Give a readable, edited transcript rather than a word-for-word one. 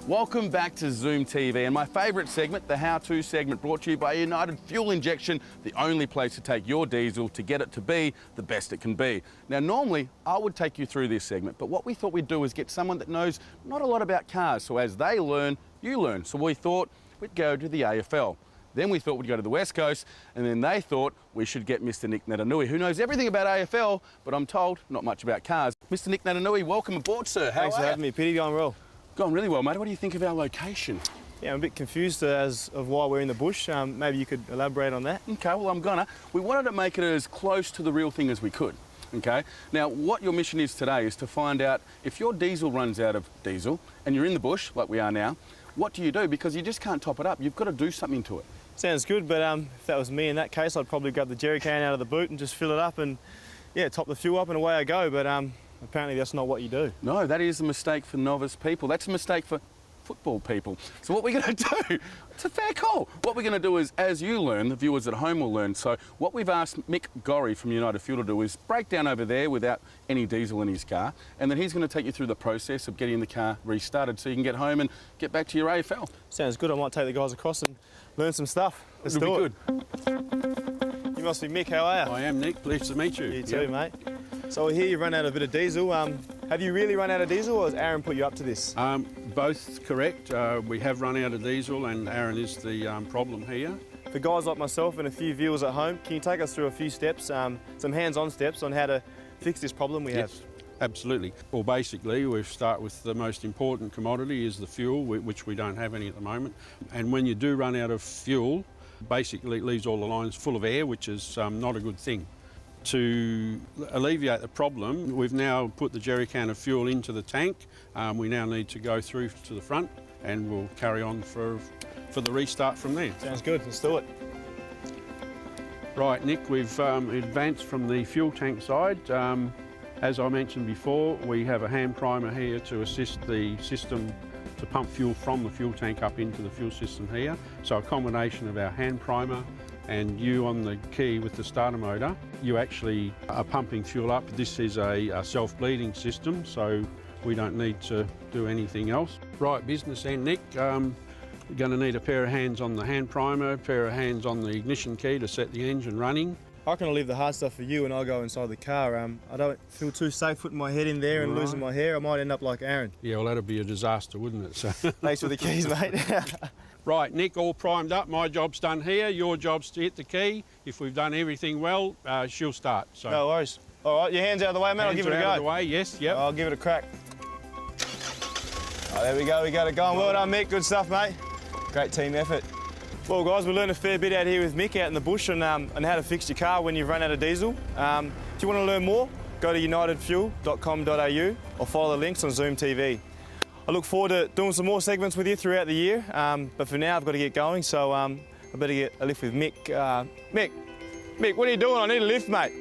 Welcome back to Zoom TV and my favourite segment, the how-to segment, brought to you by United Fuel Injection, the only place to take your diesel to get it to be the best it can be. Now normally I would take you through this segment, but what we thought we'd do is get someone that knows not a lot about cars, so as they learn, you learn. So we thought we'd go to the AFL. Then we thought we'd go to the West Coast, and then they thought we should get Mr. Nick Natanui, who knows everything about AFL, but I'm told not much about cars. Mr. Nick Natanui, welcome aboard, sir. Thanks for having me, Pete. Going well. Going really well, mate. What do you think of our location? Yeah, I'm a bit confused as of why we're in the bush. Maybe you could elaborate on that. Okay, well, I'm gonna. We wanted to make it as close to the real thing as we could. Okay. Now, what your mission is today is to find out if your diesel runs out of diesel and you're in the bush, like we are now, what do you do? Because you just can't top it up. You've got to do something to it. Sounds good, but if that was me in that case, I'd probably grab the jerry can out of the boot and just fill it up and, yeah, top the fuel up and away I go. But apparently that's not what you do. No, that is a mistake for novice people. That's a mistake for football people. So what we're going to do, it's a fair call. What we're going to do is, as you learn, the viewers at home will learn. So what we've asked Mick Gorry from United Fuel to do is break down over there without any diesel in his car, and then he's going to take you through the process of getting the car restarted so you can get home and get back to your AFL. Sounds good. I might take the guys across and learn some stuff. Let's do it. Good. You must be Mick. How are you? I am Nick. Pleased to meet you. You too, mate. So I hear you run out of a bit of diesel. Have you really run out of diesel, or has Aaron put you up to this? Both correct. We have run out of diesel, and Aaron is the problem here. For guys like myself and a few viewers at home, can you take us through a few steps, some hands-on steps on how to fix this problem we have? Yes, absolutely. Well, basically, we start with the most important commodity is the fuel, which we don't have any at the moment. And when you do run out of fuel, basically it leaves all the lines full of air, which is not a good thing. To alleviate the problem, we've now put the jerry can of fuel into the tank. We now need to go through to the front and we'll carry on for the restart from there. Sounds good, let's do it. Right, Nick, we've advanced from the fuel tank side. As I mentioned before, we have a hand primer here to assist the system to pump fuel from the fuel tank up into the fuel system here. So a combination of our hand primer and you on the key with the starter motor, you actually are pumping fuel up. This is a self-bleeding system, so we don't need to do anything else. Right, business end, Nick. You're going to need a pair of hands on the hand primer, a pair of hands on the ignition key to set the engine running. I can leave the hard stuff for you and I'll go inside the car. I don't feel too safe putting my head in there and losing my hair. I might end up like Aaron. Yeah, well, that'd be a disaster, wouldn't it? So thanks for the keys, mate. Right, Nick, all primed up. My job's done here. Your job's to hit the key. If we've done everything well, she'll start. So. No worries. All right, your hands out of the way, mate. I'll give it a go. Out of the way, yes, yep. I'll give it a crack. Oh, there we go. We got it going. Well done, Mick. Good stuff, mate. Great team effort. Well, guys, we learned a fair bit out here with Mick out in the bush on how to fix your car when you've run out of diesel. If you want to learn more, go to unitedfuel.com.au or follow the links on Zoom TV. I look forward to doing some more segments with you throughout the year, but for now I've got to get going, so I better get a lift with Mick. Mick, what are you doing? I need a lift, mate.